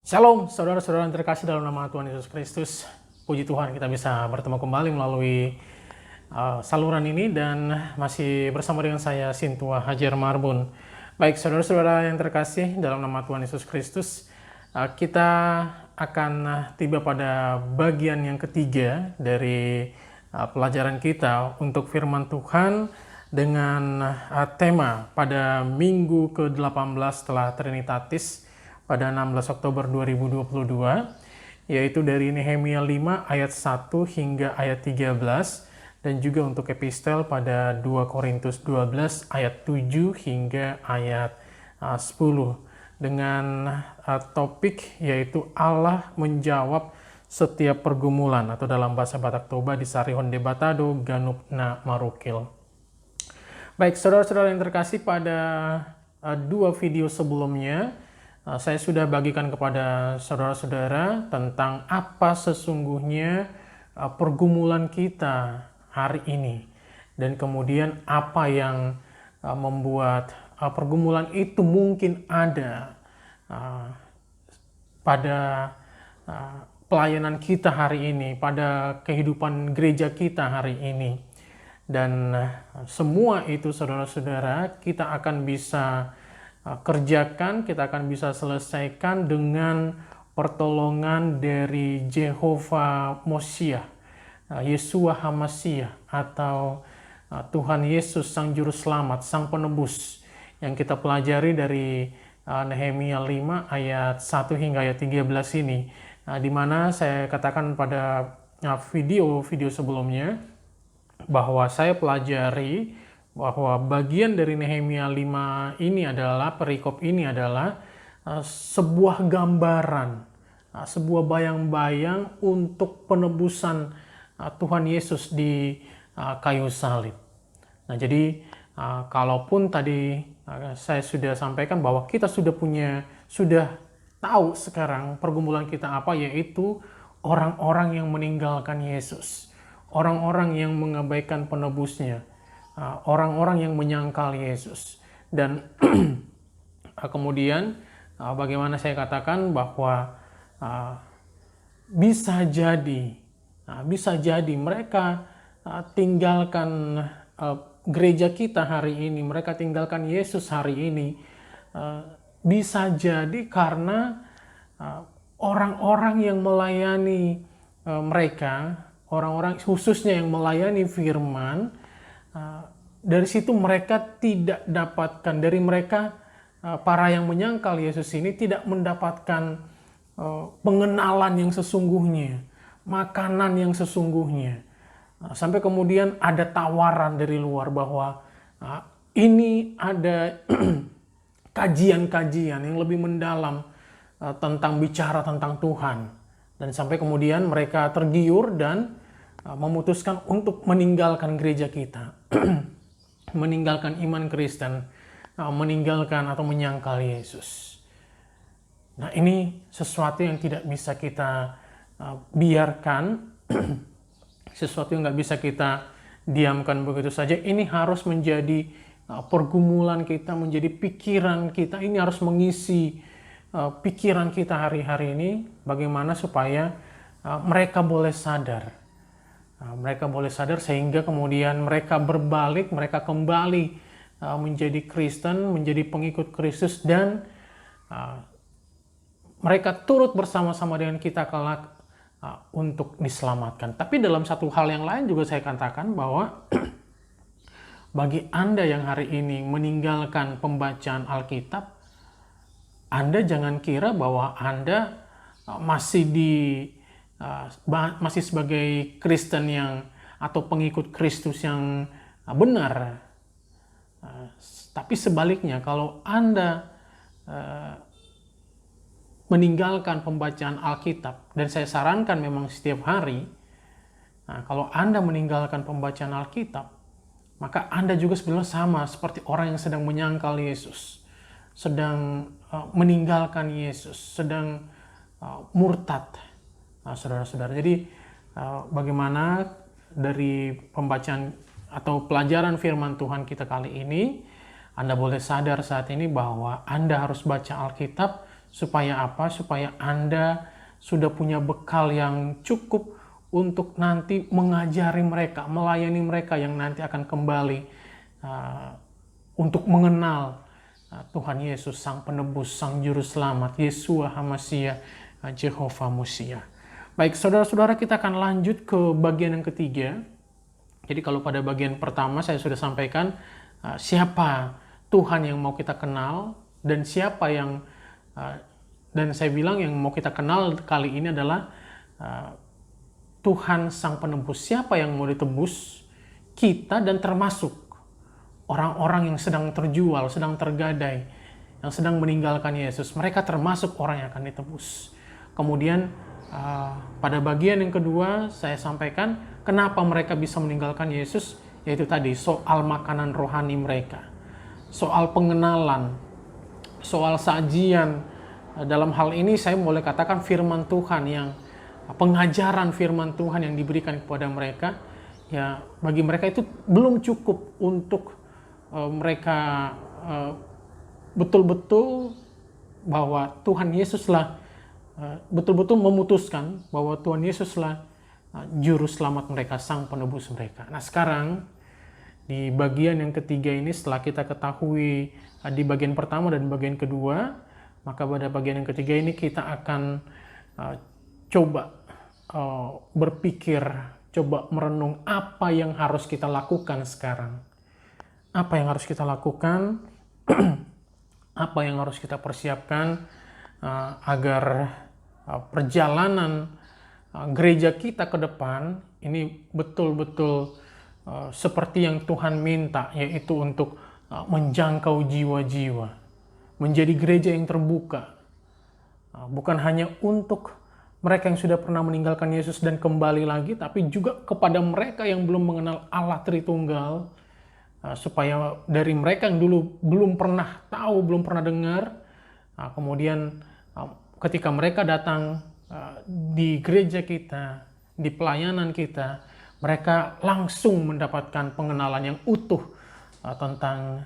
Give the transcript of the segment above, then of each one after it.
Shalom, saudara-saudara yang terkasih dalam nama Tuhan Yesus Kristus. Puji Tuhan kita bisa bertemu kembali melalui saluran ini dan masih bersama dengan saya Sintua Hajar Marbun. Baik, saudara-saudara yang terkasih dalam nama Tuhan Yesus Kristus, kita akan tiba pada bagian yang ketiga dari pelajaran kita untuk firman Tuhan dengan tema pada minggu ke-18 setelah Trinitatis pada 16 Oktober 2022, yaitu dari Nehemia 5 ayat 1 hingga ayat 13, dan juga untuk epistel pada 2 Korintus 12 ayat 7 hingga ayat 10, dengan topik yaitu Allah menjawab setiap pergumulan, atau dalam bahasa Batak Toba disarihon debatado ganup na marukil. Baik, saudara-saudara yang terkasih, pada dua video sebelumnya saya sudah bagikan kepada saudara-saudara tentang apa sesungguhnya pergumulan kita hari ini, dan kemudian apa yang membuat pergumulan itu mungkin ada pada pelayanan kita hari ini, pada kehidupan gereja kita hari ini. Dan semua itu, saudara-saudara, kita akan bisa kerjakan, kita akan bisa selesaikan dengan pertolongan dari Jehovah Mosiah, Yeshua HaMasiah, atau Tuhan Yesus Sang Juru Selamat, Sang Penebus, yang kita pelajari dari Nehemia 5 ayat 1 hingga ayat 13 ini, di mana saya katakan pada video sebelumnya bahwa saya pelajari bahwa bagian dari Nehemia 5 ini adalah, perikop ini adalah sebuah gambaran, sebuah bayang-bayang untuk penebusan Tuhan Yesus di kayu salib. Nah, jadi kalaupun tadi saya sudah sampaikan bahwa kita sudah tahu sekarang pergumulan kita apa, yaitu orang-orang yang meninggalkan Yesus, orang-orang yang mengabaikan penebusnya, orang-orang yang menyangkal Yesus. Dan kemudian bagaimana saya katakan bahwa bisa jadi mereka tinggalkan gereja kita hari ini, mereka tinggalkan Yesus hari ini, bisa jadi karena orang-orang yang melayani mereka, orang-orang khususnya yang melayani firman, dari situ mereka tidak dapatkan, dari mereka para yang menyangkal Yesus ini tidak mendapatkan pengenalan yang sesungguhnya, makanan yang sesungguhnya, sampai kemudian ada tawaran dari luar bahwa ini ada kajian-kajian yang lebih mendalam tentang bicara tentang Tuhan, dan sampai kemudian mereka tergiur dan memutuskan untuk meninggalkan gereja kita, meninggalkan iman Kristen, meninggalkan atau menyangkal Yesus. Nah, ini sesuatu yang tidak bisa kita biarkan, sesuatu yang nggak bisa kita diamkan begitu saja. Ini harus menjadi pergumulan kita, menjadi pikiran kita. Ini harus mengisi pikiran kita hari-hari ini, bagaimana supaya mereka boleh sadar. Mereka boleh sadar sehingga kemudian mereka berbalik, mereka kembali menjadi Kristen, menjadi pengikut Kristus, dan mereka turut bersama-sama dengan kita kelak untuk diselamatkan. Tapi dalam satu hal yang lain juga saya katakan bahwa bagi Anda yang hari ini meninggalkan pembacaan Alkitab, Anda jangan kira bahwa Anda masih sebagai Kristen yang atau pengikut Kristus yang benar. Tapi sebaliknya, kalau Anda meninggalkan pembacaan Alkitab, dan saya sarankan memang setiap hari, kalau Anda meninggalkan pembacaan Alkitab, maka Anda juga sebenarnya sama seperti orang yang sedang menyangkal Yesus, sedang meninggalkan Yesus, sedang murtad. Saudara-saudara, jadi bagaimana dari pembacaan atau pelajaran firman Tuhan kita kali ini, Anda boleh sadar saat ini bahwa Anda harus baca Alkitab Supaya apa? Supaya Anda sudah punya bekal yang cukup untuk nanti mengajari mereka, melayani mereka yang nanti akan kembali untuk mengenal Tuhan Yesus, Sang Penebus, Sang Juru Selamat, Yeshua HaMashiach, Jehovah Musia. Baik, saudara-saudara, kita akan lanjut ke bagian yang ketiga. Jadi kalau pada bagian pertama saya sudah sampaikan siapa Tuhan yang mau kita kenal, dan siapa yang dan saya bilang yang mau kita kenal kali ini adalah Tuhan Sang Penebus. Siapa yang mau ditebus? Kita, dan termasuk orang-orang yang sedang terjual, sedang tergadai, yang sedang meninggalkan Yesus. Mereka termasuk orang yang akan ditebus. Kemudian pada bagian yang kedua saya sampaikan kenapa mereka bisa meninggalkan Yesus, yaitu tadi soal makanan rohani mereka, soal pengenalan, soal sajian. Dalam hal ini saya boleh katakan firman Tuhan, yang pengajaran firman Tuhan yang diberikan kepada mereka, ya bagi mereka itu belum cukup untuk mereka betul-betul bahwa Tuhan Yesuslah betul-betul memutuskan bahwa Tuhan Yesuslah juru selamat mereka, Sang Penebus mereka. Nah, sekarang di bagian yang ketiga ini, setelah kita ketahui di bagian pertama dan bagian kedua, maka pada bagian yang ketiga ini kita akan coba berpikir, coba merenung apa yang harus kita lakukan sekarang. Apa yang harus kita lakukan, apa yang harus kita persiapkan agar perjalanan gereja kita ke depan ini betul-betul seperti yang Tuhan minta, yaitu untuk menjangkau jiwa-jiwa, menjadi gereja yang terbuka, bukan hanya untuk mereka yang sudah pernah meninggalkan Yesus dan kembali lagi, tapi juga kepada mereka yang belum mengenal Allah Tritunggal, supaya dari mereka yang dulu belum pernah tahu, belum pernah dengar, kemudian ketika mereka datang di gereja kita, di pelayanan kita, mereka langsung mendapatkan pengenalan yang utuh tentang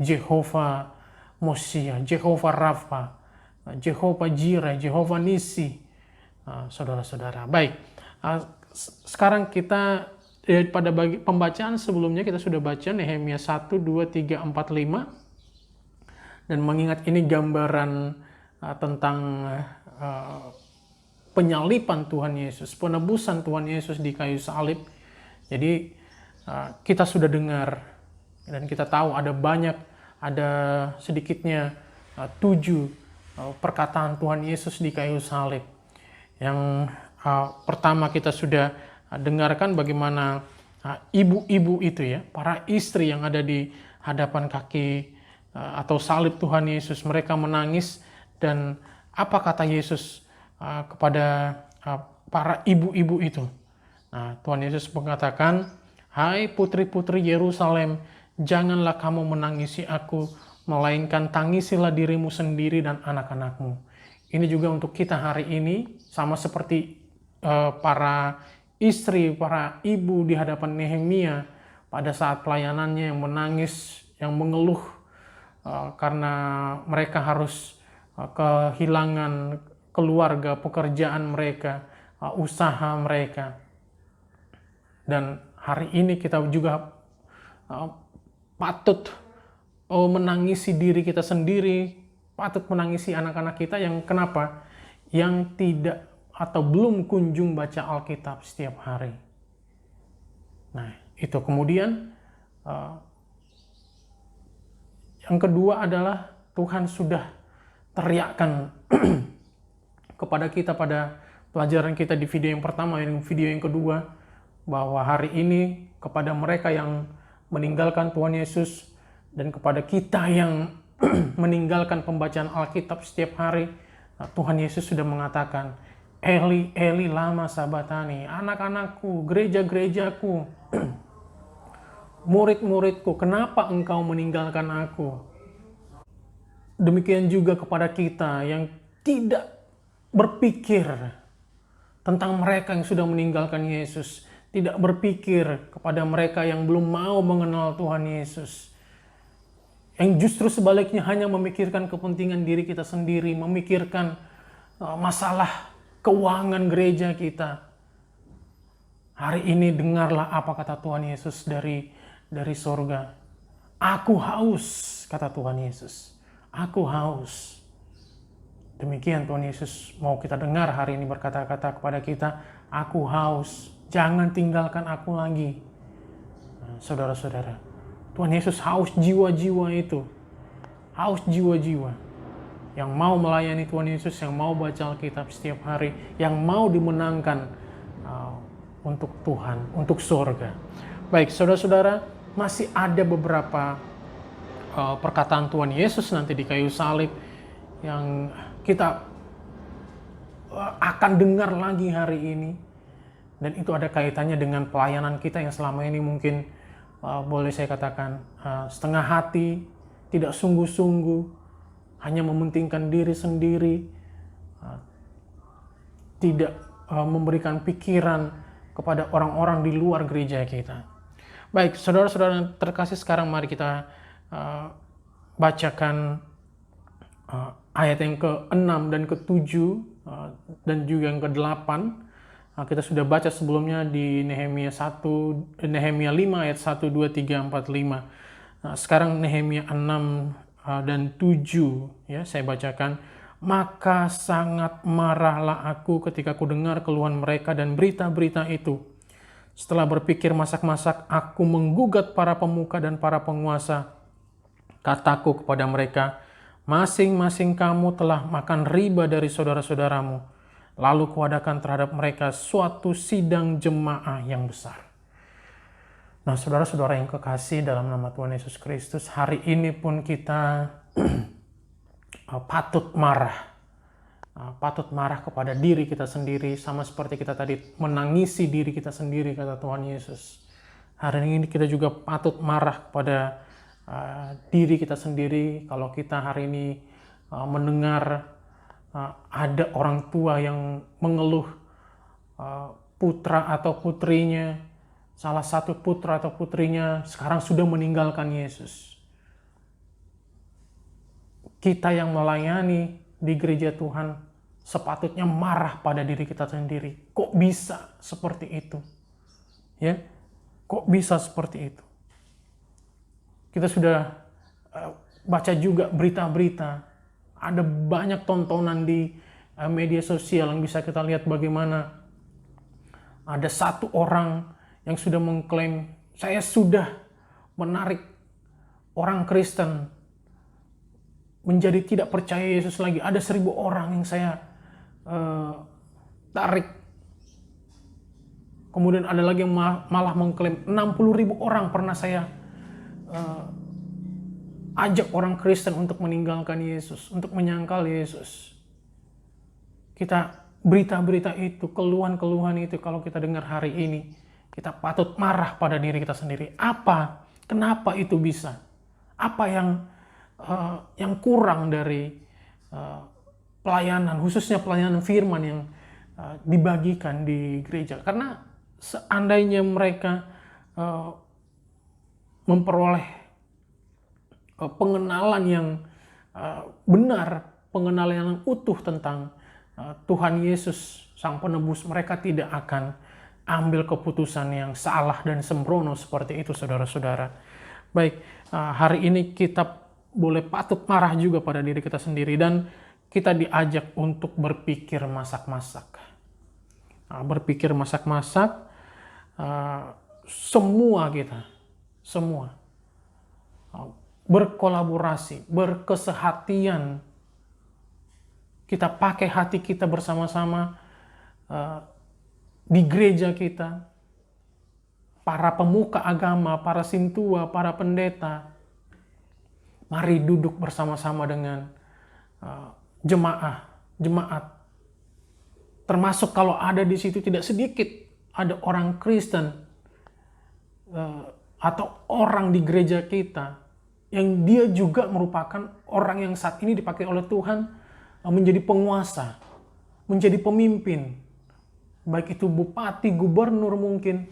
Jehovah Mosia, Jehovah Rafa, Jehovah Jireh, Jehovah Nisi, saudara-saudara. Baik, sekarang kita pada pembacaan sebelumnya kita sudah baca Nehemia 1, 2, 3, 4, 5. Dan mengingat ini gambaran tentang penyaliban Tuhan Yesus, penebusan Tuhan Yesus di kayu salib. Jadi kita sudah dengar dan kita tahu ada sedikitnya 7 perkataan Tuhan Yesus di kayu salib. Yang pertama kita sudah dengarkan bagaimana ibu-ibu itu ya, para istri yang ada di hadapan kaki atau salib Tuhan Yesus, mereka menangis. Dan apa kata Yesus kepada para ibu-ibu itu? Nah, Tuhan Yesus mengatakan, "Hai putri-putri Yerusalem, janganlah kamu menangisi aku, melainkan tangisilah dirimu sendiri dan anak-anakmu." Ini juga untuk kita hari ini, sama seperti para istri, para ibu di hadapan Nehemia pada saat pelayanannya, yang menangis, yang mengeluh karena mereka harus kehilangan keluarga, pekerjaan mereka, usaha mereka. Dan hari ini kita juga patut menangisi diri kita sendiri, patut menangisi anak-anak kita yang kenapa? Yang tidak atau belum kunjung baca Alkitab setiap hari. Nah, itu kemudian yang kedua adalah Tuhan sudah teriakkan kepada kita pada pelajaran kita di video yang pertama dan video yang kedua, bahwa hari ini kepada mereka yang meninggalkan Tuhan Yesus dan kepada kita yang meninggalkan pembacaan Alkitab setiap hari, Tuhan Yesus sudah mengatakan, "Eli, Eli lama sabatani," anak-anakku, gereja-gerejaku, murid-muridku, kenapa engkau meninggalkan aku? Demikian juga kepada kita yang tidak berpikir tentang mereka yang sudah meninggalkan Yesus, tidak berpikir kepada mereka yang belum mau mengenal Tuhan Yesus. yang justru sebaliknya hanya memikirkan kepentingan diri kita sendiri, memikirkan masalah keuangan gereja kita. Hari ini dengarlah apa kata Tuhan Yesus dari sorga. Aku haus, kata Tuhan Yesus. Aku haus. Demikian Tuhan Yesus mau kita dengar hari ini berkata-kata kepada kita, aku haus, jangan tinggalkan aku lagi. Nah, saudara-saudara, Tuhan Yesus haus jiwa-jiwa itu. Haus jiwa-jiwa yang mau melayani Tuhan Yesus, yang mau baca Alkitab setiap hari, yang mau dimenangkan untuk Tuhan, untuk surga. Baik, saudara-saudara, masih ada beberapa perkataan Tuhan Yesus nanti di kayu salib yang kita akan dengar lagi hari ini, dan itu ada kaitannya dengan pelayanan kita yang selama ini mungkin boleh saya katakan setengah hati, tidak sungguh-sungguh, hanya mementingkan diri sendiri, tidak memberikan pikiran kepada orang-orang di luar gereja kita. Baik, saudara-saudara terkasih, sekarang mari kita bacakan ayat yang ke-6 dan ke-7 dan juga yang ke-8. Kita sudah baca sebelumnya di Nehemia 5 ayat 1, 2, 3, 4, 5. Sekarang Nehemia 6 dan 7 ya, saya bacakan. Maka sangat marahlah aku ketika ku dengar keluhan mereka dan berita-berita itu. Setelah berpikir masak-masak, aku menggugat para pemuka dan para penguasa. Kataku kepada mereka, masing-masing kamu telah makan riba dari saudara-saudaramu. Lalu kuadakan terhadap mereka suatu sidang jemaah yang besar. Nah, saudara-saudara yang kekasih dalam nama Tuhan Yesus Kristus, hari ini pun kita patut marah kepada diri kita sendiri, sama seperti kita tadi menangisi diri kita sendiri, kata Tuhan Yesus. Hari ini kita juga patut marah kepada diri kita sendiri kalau kita hari ini mendengar ada orang tua yang mengeluh putra atau putrinya, salah satu putra atau putrinya sekarang sudah meninggalkan Yesus. Kita yang melayani di gereja Tuhan sepatutnya marah pada diri kita sendiri. Kok bisa seperti itu? Ya, kok bisa seperti itu? Kita sudah baca juga berita-berita. Ada banyak tontonan di media sosial yang bisa kita lihat bagaimana ada satu orang yang sudah mengklaim, saya sudah menarik orang Kristen menjadi tidak percaya Yesus lagi. Ada 1.000 orang yang saya tarik. Kemudian ada lagi yang malah mengklaim 60.000 orang pernah saya ajak orang Kristen untuk meninggalkan Yesus, untuk menyangkal Yesus. Kita berita-berita itu, keluhan-keluhan itu kalau kita dengar hari ini, kita patut marah pada diri kita sendiri. Kenapa itu bisa? Apa yang kurang dari pelayanan, khususnya pelayanan firman yang dibagikan di gereja? Karena seandainya mereka memperoleh pengenalan yang benar, pengenalan yang utuh tentang Tuhan Yesus Sang Penebus, mereka tidak akan ambil keputusan yang salah dan sembrono seperti itu, saudara-saudara. Baik, hari ini kita boleh patut marah juga pada diri kita sendiri, dan kita diajak untuk berpikir masak-masak. Berpikir masak-masak, semua berkolaborasi, berkesehatian. Kita pakai hati kita bersama-sama di gereja kita, para pemuka agama, para sintua, para pendeta. Mari duduk bersama-sama dengan jemaat. Termasuk kalau ada di situ tidak sedikit ada orang Kristen atau orang di gereja kita yang dia juga merupakan orang yang saat ini dipakai oleh Tuhan menjadi penguasa, menjadi pemimpin, baik itu bupati, gubernur mungkin,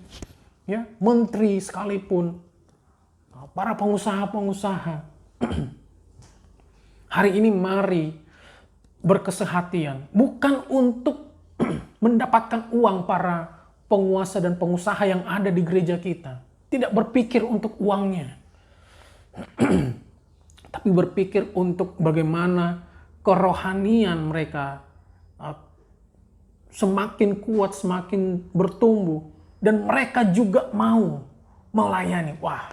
ya, menteri sekalipun, para pengusaha-pengusaha. Hari ini mari berkesehatian, bukan untuk mendapatkan uang para penguasa dan pengusaha yang ada di gereja kita. Tidak berpikir untuk uangnya, tapi berpikir untuk bagaimana kerohanian mereka semakin kuat, semakin bertumbuh, dan mereka juga mau melayani. Wah,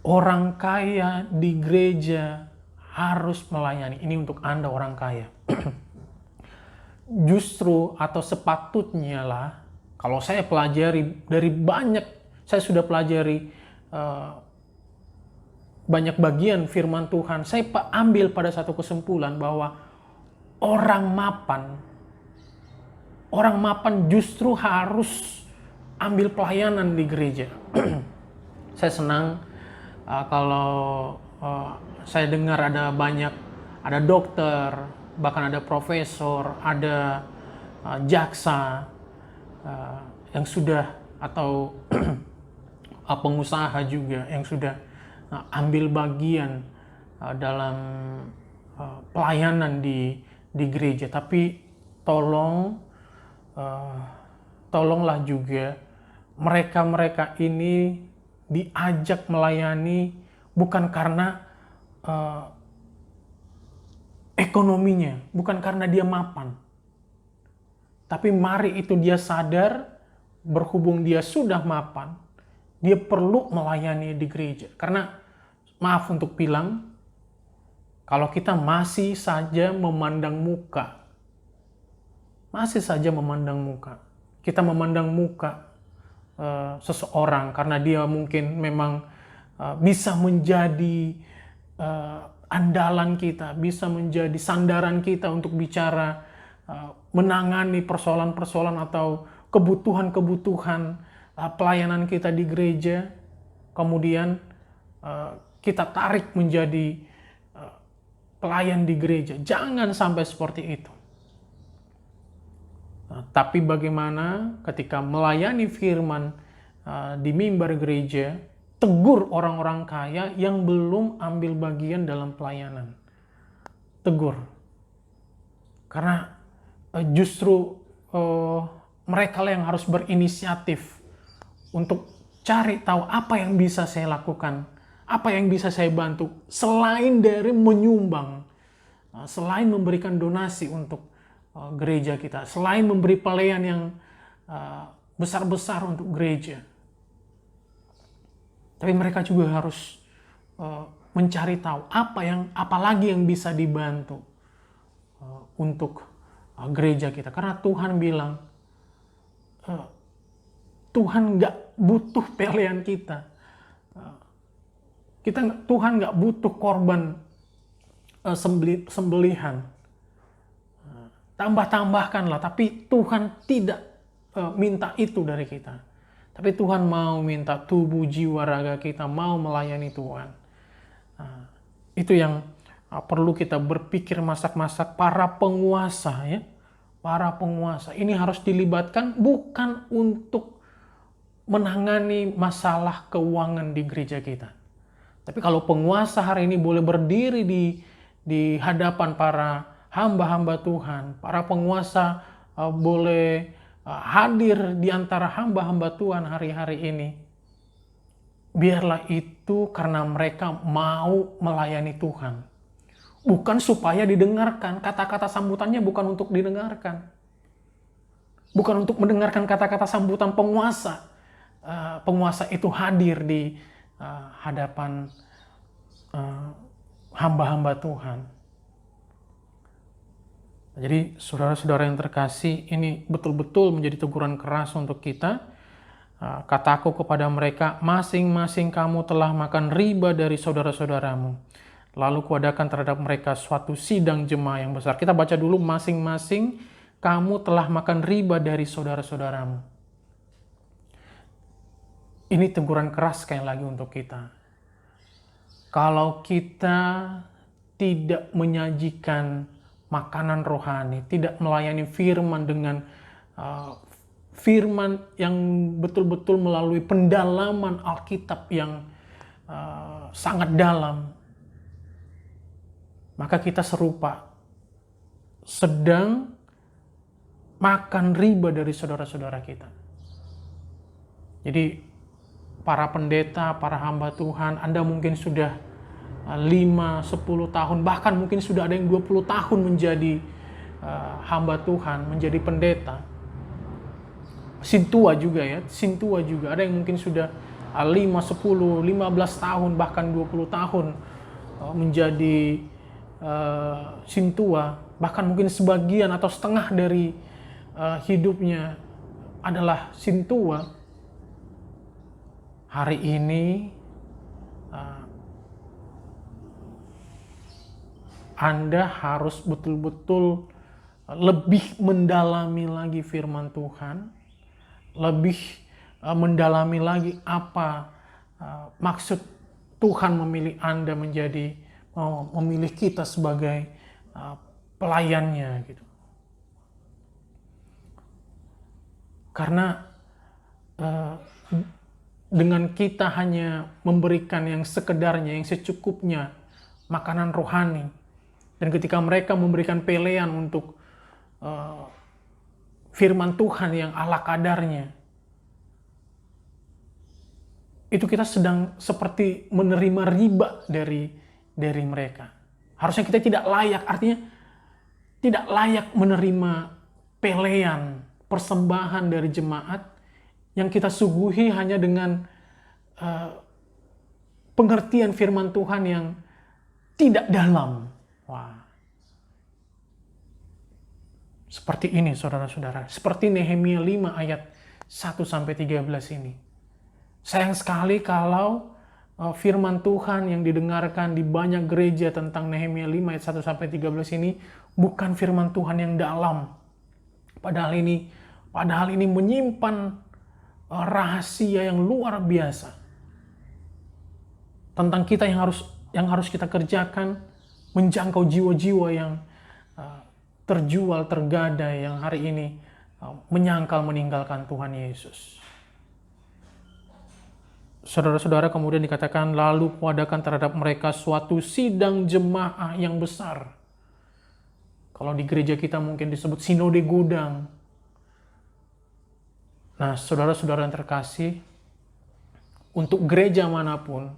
orang kaya di gereja harus melayani. Ini untuk Anda orang kaya. Justru atau sepatutnya lah, kalau saya pelajari dari saya sudah pelajari banyak bagian firman Tuhan, saya ambil pada satu kesimpulan bahwa orang mapan justru harus ambil pelayanan di gereja. Saya senang kalau saya dengar ada dokter, bahkan ada profesor, ada jaksa yang sudah, atau pengusaha juga yang sudah ambil bagian dalam pelayanan di gereja. Tapi tolonglah juga mereka ini diajak melayani bukan karena ekonominya, bukan karena dia mapan. Tapi mari itu dia sadar, berhubung dia sudah mapan, dia perlu melayani di gereja. Karena maaf untuk bilang, kalau kita masih saja memandang muka, kita memandang muka seseorang karena dia mungkin memang bisa menjadi andalan kita, bisa menjadi sandaran kita untuk bicara, menangani persoalan-persoalan atau kebutuhan-kebutuhan pelayanan kita di gereja, kemudian kita tarik menjadi pelayan di gereja. Jangan sampai seperti itu. Tapi bagaimana ketika melayani firman di mimbar gereja, tegur orang-orang kaya yang belum ambil bagian dalam pelayanan. Tegur. Karena justru mereka lah yang harus berinisiatif untuk cari tahu apa yang bisa saya lakukan, apa yang bisa saya bantu, selain dari menyumbang, selain memberikan donasi untuk gereja kita, selain memberi pelayan yang besar-besar untuk gereja. Tapi mereka juga harus mencari tahu apa lagi yang bisa dibantu untuk gereja kita. Karena Tuhan bilang, Tuhan nggak butuh pelayan kita. Tuhan nggak butuh korban sembelihan. Tambah-tambahkanlah, tapi Tuhan tidak minta itu dari kita. Tapi Tuhan mau minta tubuh, jiwa, raga kita, mau melayani Tuhan. Itu yang perlu kita berpikir masak-masak para penguasa, ya. Para penguasa ini harus dilibatkan bukan untuk menangani masalah keuangan di gereja kita. Tapi kalau penguasa hari ini boleh berdiri di hadapan para hamba-hamba Tuhan, para penguasa boleh hadir di antara hamba-hamba Tuhan hari-hari ini, biarlah itu karena mereka mau melayani Tuhan. Bukan supaya didengarkan, kata-kata sambutannya bukan untuk didengarkan. Bukan untuk mendengarkan kata-kata sambutan penguasa. Penguasa itu hadir di hadapan hamba-hamba Tuhan. Jadi saudara-saudara yang terkasih, ini betul-betul menjadi teguran keras untuk kita. Kataku kepada mereka, masing-masing kamu telah makan riba dari saudara-saudaramu. Lalu kuadakan terhadap mereka suatu sidang jemaah yang besar. Kita baca dulu, masing-masing kamu telah makan riba dari saudara-saudaramu. Ini teguran keras sekali lagi untuk kita. Kalau kita tidak menyajikan makanan rohani, tidak melayani firman dengan firman yang betul-betul melalui pendalaman Alkitab yang sangat dalam, maka kita serupa sedang makan riba dari saudara-saudara kita. Jadi para pendeta, para hamba Tuhan, Anda mungkin sudah 5-10 tahun, bahkan mungkin sudah ada yang 20 tahun menjadi hamba Tuhan, menjadi pendeta. Sintua juga ya, sintua juga. Ada yang mungkin sudah 5, 10, 15 tahun, bahkan 20 tahun menjadi sintua. Bahkan mungkin sebagian atau setengah dari hidupnya adalah sintua. Hari ini Anda harus betul-betul lebih mendalami lagi firman Tuhan, lebih mendalami lagi apa maksud Tuhan memilih Anda memilih kita sebagai pelayannya gitu. Karena dengan kita hanya memberikan yang sekedarnya, yang secukupnya, makanan rohani, dan ketika mereka memberikan pelean untuk firman Tuhan yang ala kadarnya, itu kita sedang seperti menerima riba dari mereka. Harusnya kita tidak layak, artinya tidak layak menerima pelean, persembahan dari jemaat yang kita suguhi hanya dengan pengertian firman Tuhan yang tidak dalam. Wah. Seperti ini saudara-saudara, seperti Nehemia 5 ayat 1-13 ini. Sayang sekali kalau firman Tuhan yang didengarkan di banyak gereja tentang Nehemia 5 ayat 1-13 ini bukan firman Tuhan yang dalam. Padahal ini menyimpan rahasia yang luar biasa tentang kita yang harus kita kerjakan, menjangkau jiwa-jiwa yang terjual, tergadai, yang hari ini menyangkal meninggalkan Tuhan Yesus. Saudara-saudara, kemudian dikatakan, lalu kuadakan terhadap mereka suatu sidang jemaah yang besar. Kalau di gereja kita mungkin disebut sinode gudang. Nah, saudara-saudara yang terkasih, untuk gereja manapun,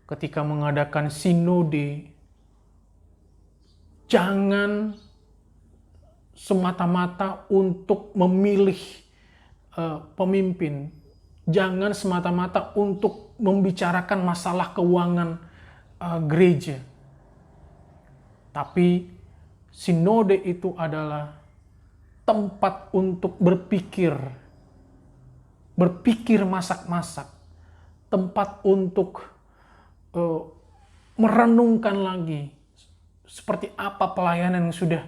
ketika mengadakan sinode, jangan semata-mata untuk memilih pemimpin. Jangan semata-mata untuk membicarakan masalah keuangan gereja. Tapi sinode itu adalah tempat untuk berpikir masak-masak. Tempat untuk merenungkan lagi seperti apa pelayanan yang sudah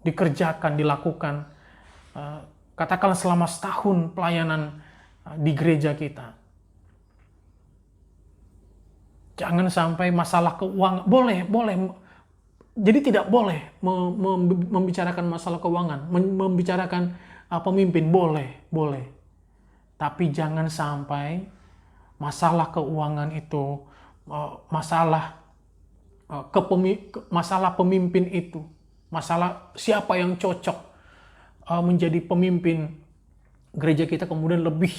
dikerjakan, dilakukan. Katakanlah selama setahun pelayanan di gereja kita. Jangan sampai masalah keuangan, boleh. Jadi tidak boleh membicarakan masalah keuangan, membicarakan pemimpin, boleh. Tapi jangan sampai masalah keuangan itu, masalah pemimpin itu, masalah siapa yang cocok menjadi pemimpin gereja kita kemudian lebih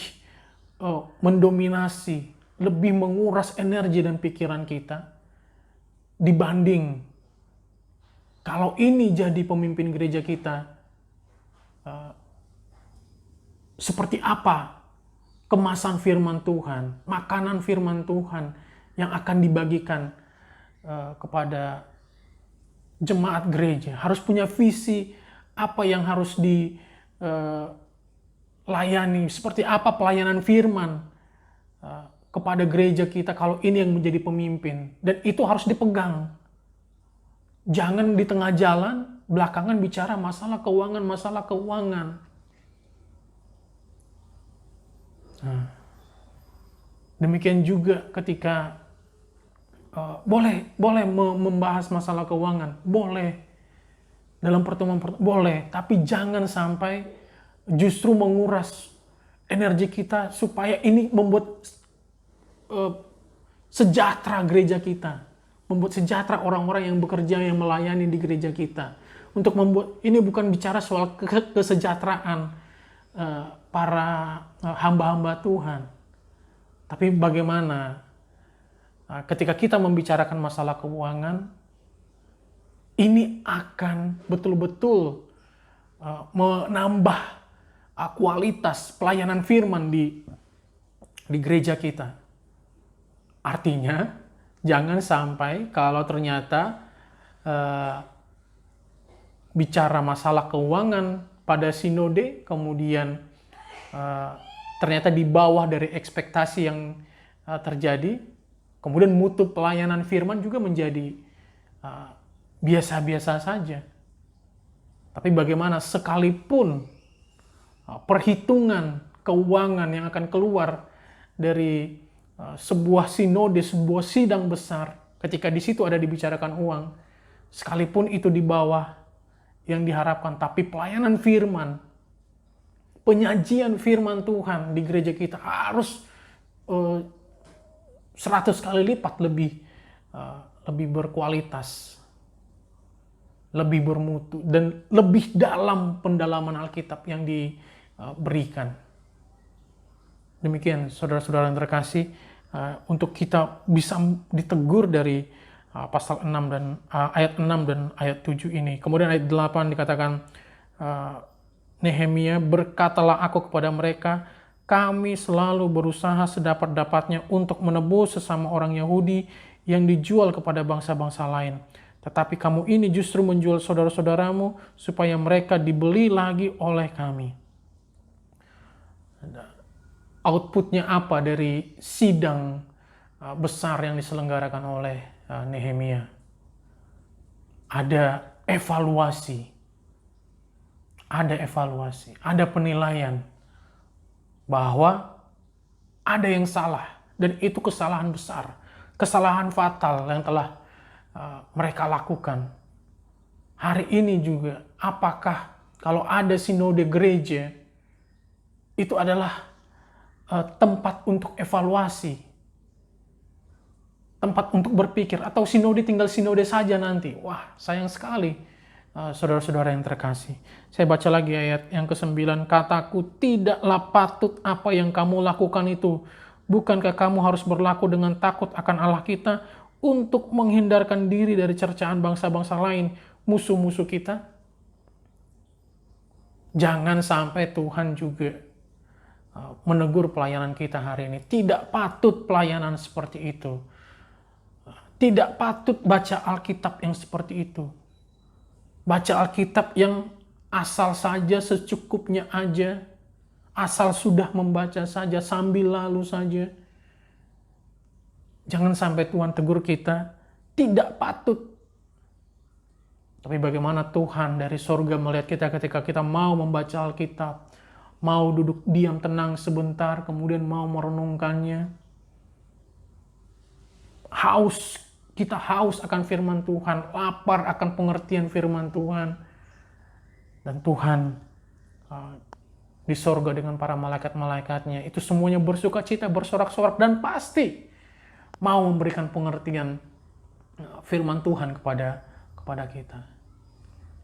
mendominasi, lebih menguras energi dan pikiran kita dibanding kalau ini jadi pemimpin gereja kita, seperti apa kemasan firman Tuhan, makanan firman Tuhan yang akan dibagikan kepada jemaat gereja. Harus punya visi apa yang harus dilayani, seperti apa pelayanan firman kepada gereja kita kalau ini yang menjadi pemimpin. Dan itu harus dipegang. Jangan di tengah jalan, belakangan bicara masalah keuangan. Nah, demikian juga ketika boleh membahas masalah keuangan, boleh. Dalam pertemuan boleh, tapi jangan sampai justru menguras energi kita supaya ini membuat eh, sejahtera gereja kita, membuat sejahtera orang-orang yang bekerja, yang melayani di gereja kita. Untuk membuat, ini bukan bicara soal kesejahteraan para hamba-hamba Tuhan, tapi bagaimana ketika kita membicarakan masalah keuangan, ini akan betul-betul menambah kualitas pelayanan firman di gereja kita. Artinya, jangan sampai kalau ternyata bicara masalah keuangan pada sinode, kemudian ternyata di bawah dari ekspektasi yang terjadi, kemudian mutu pelayanan firman juga menjadi biasa-biasa saja. Tapi bagaimana sekalipun perhitungan keuangan yang akan keluar dari sebuah sinode, sebuah sidang besar, ketika di situ ada dibicarakan uang, sekalipun itu di bawah yang diharapkan, tapi pelayanan firman, penyajian firman Tuhan di gereja kita harus 100 kali lipat lebih berkualitas, lebih bermutu, dan lebih dalam pendalaman Alkitab yang diberikan. Demikian saudara-saudara yang terkasih, untuk kita bisa ditegur dari pasal 6 dan ayat 6 dan ayat 7 ini. Kemudian ayat 8 dikatakan, Nehemia, berkatalah aku kepada mereka, kami selalu berusaha sedapat-dapatnya untuk menebus sesama orang Yahudi yang dijual kepada bangsa-bangsa lain. Tetapi kamu ini justru menjual saudara-saudaramu supaya mereka dibeli lagi oleh kami. Outputnya apa dari sidang besar yang diselenggarakan oleh Nehemia? Ada evaluasi, ada penilaian bahwa ada yang salah, dan itu kesalahan besar, kesalahan fatal yang telah mereka lakukan. Hari ini juga, apakah kalau ada sinode gereja, itu adalah tempat untuk evaluasi, tempat untuk berpikir, atau sinode tinggal sinode saja nanti? Wah, sayang sekali, saudara-saudara yang terkasih. Saya baca lagi ayat yang ke-9, kataku, tidaklah patut apa yang kamu lakukan itu. Bukankah kamu harus berlaku dengan takut akan Allah kita untuk menghindarkan diri dari cercaan bangsa-bangsa lain, musuh-musuh kita? Jangan sampai Tuhan juga menegur pelayanan kita hari ini. Tidak patut pelayanan seperti itu. Tidak patut baca Alkitab yang seperti itu. Baca Alkitab yang asal saja, secukupnya aja, asal sudah membaca saja, sambil lalu saja. Jangan sampai Tuhan tegur kita, tidak patut. Tapi bagaimana Tuhan dari sorga melihat kita ketika kita mau membaca Alkitab, mau duduk diam tenang sebentar, kemudian mau merenungkannya. Kita haus akan firman Tuhan, lapar akan pengertian firman Tuhan. Dan Tuhan di sorga dengan para malaikat-malaikatnya, itu semuanya bersuka cita, bersorak-sorak, dan pasti mau memberikan pengertian firman Tuhan kepada kita.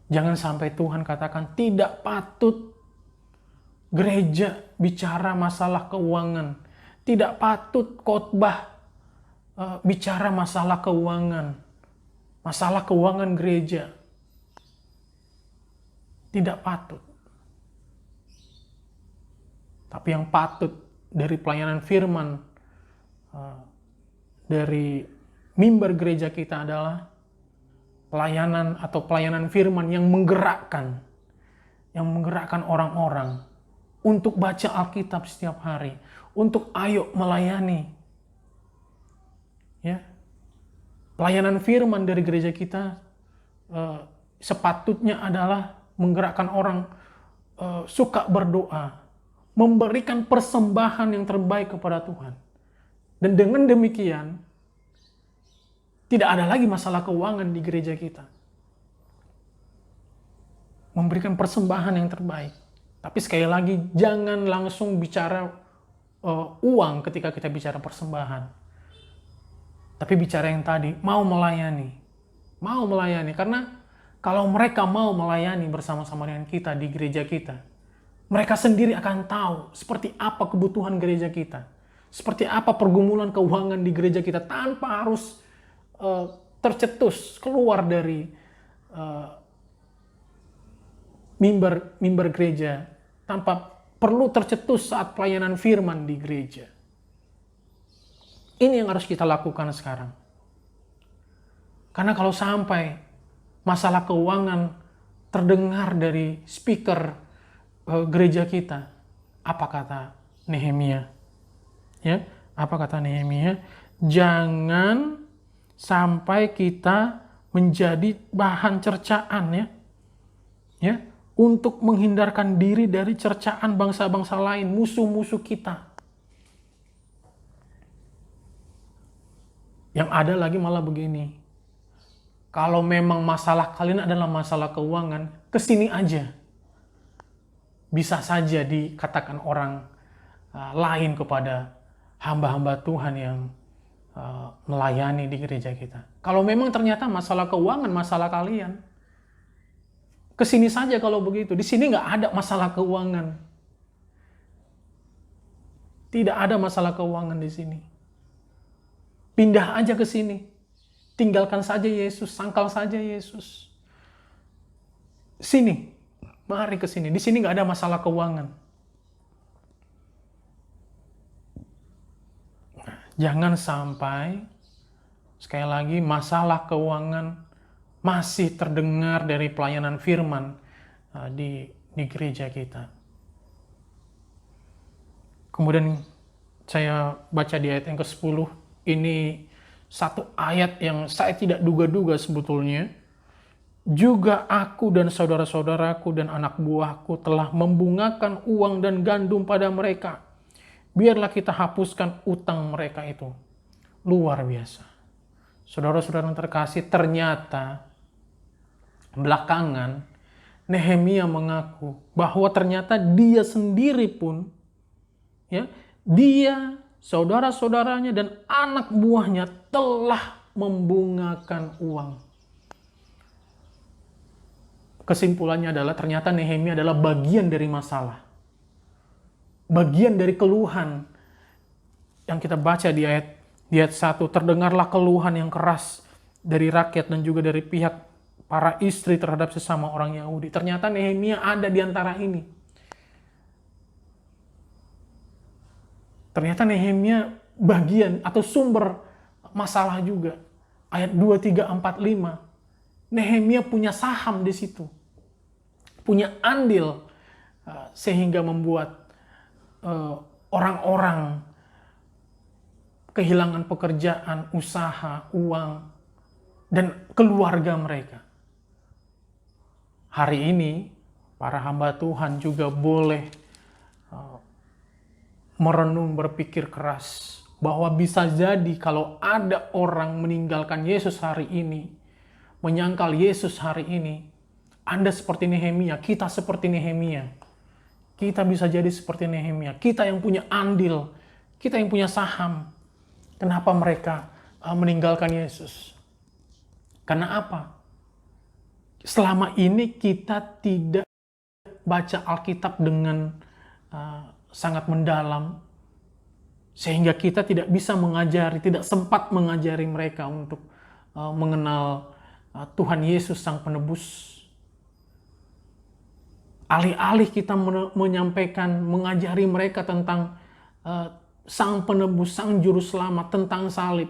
Jangan sampai Tuhan katakan tidak patut gereja bicara masalah keuangan. Tidak patut khotbah bicara masalah keuangan. Masalah keuangan gereja. Tidak patut. Tapi yang patut dari pelayanan firman, dari mimbar gereja kita adalah pelayanan atau pelayanan firman yang menggerakkan orang-orang untuk baca Alkitab setiap hari, untuk ayo melayani. Ya. Pelayanan firman dari gereja kita sepatutnya adalah menggerakkan orang suka berdoa, memberikan persembahan yang terbaik kepada Tuhan. Dan dengan demikian, tidak ada lagi masalah keuangan di gereja kita. Memberikan persembahan yang terbaik. Tapi sekali lagi, jangan langsung bicara uang ketika kita bicara persembahan. Tapi bicara yang tadi, mau melayani. Mau melayani, karena kalau mereka mau melayani bersama-sama dengan kita di gereja kita, mereka sendiri akan tahu seperti apa kebutuhan gereja kita. Seperti apa pergumulan keuangan di gereja kita tanpa harus tercetus keluar dari mimbar gereja, tanpa perlu tercetus saat pelayanan firman di gereja. Ini yang harus kita lakukan sekarang. Karena kalau sampai masalah keuangan terdengar dari speaker gereja kita, apa kata Nehemia? Ya, apa kata Nehemia? Jangan sampai kita menjadi bahan cercaan, ya, untuk menghindarkan diri dari cercaan bangsa-bangsa lain, musuh-musuh kita. Yang ada lagi malah begini, kalau memang masalah kalian adalah masalah keuangan, kesini aja. Bisa saja dikatakan orang lain kepada hamba-hamba Tuhan yang melayani di gereja kita. Kalau memang ternyata masalah keuangan, masalah kalian, kesini saja kalau begitu. Di sini nggak ada masalah keuangan. Tidak ada masalah keuangan di sini. Pindah aja ke sini. Tinggalkan saja Yesus, sangkal saja Yesus. Sini, mari ke sini. Di sini nggak ada masalah keuangan. Jangan sampai, sekali lagi, masalah keuangan masih terdengar dari pelayanan firman di gereja kita. Kemudian saya baca di ayat yang ke-10, ini satu ayat yang saya tidak duga-duga sebetulnya. Juga aku dan saudara-saudaraku dan anak buahku telah membungakan uang dan gandum pada mereka. Biarlah kita hapuskan utang mereka itu. Luar biasa. Saudara-saudara yang terkasih, ternyata belakangan Nehemia mengaku bahwa ternyata dia sendiri pun, ya, dia, saudara-saudaranya dan anak buahnya telah membungakan uang. Kesimpulannya adalah ternyata Nehemia adalah bagian dari masalah. Bagian dari keluhan yang kita baca di ayat 1. Terdengarlah keluhan yang keras dari rakyat dan juga dari pihak para istri terhadap sesama orang Yahudi. Ternyata Nehemia ada di antara ini. Ternyata Nehemia bagian atau sumber masalah juga. Ayat 2, 3, 4, 5. Nehemia punya saham di situ. Punya andil sehingga membuat orang-orang kehilangan pekerjaan, usaha, uang, dan keluarga mereka. Hari ini, para hamba Tuhan juga boleh merenung, berpikir keras, bahwa bisa jadi kalau ada orang meninggalkan Yesus hari ini, menyangkal Yesus hari ini, Anda seperti Nehemia, kita seperti Nehemia. Kita bisa jadi seperti Nehemia. Kita yang punya andil, kita yang punya saham. Kenapa mereka meninggalkan Yesus? Karena apa? Selama ini kita tidak baca Alkitab dengan sangat mendalam, sehingga kita tidak bisa mengajari, tidak sempat mengajari mereka untuk mengenal Tuhan Yesus Sang Penebus. Alih-alih kita menyampaikan, mengajari mereka tentang Sang Penebus, Sang Juru Selamat, tentang salib,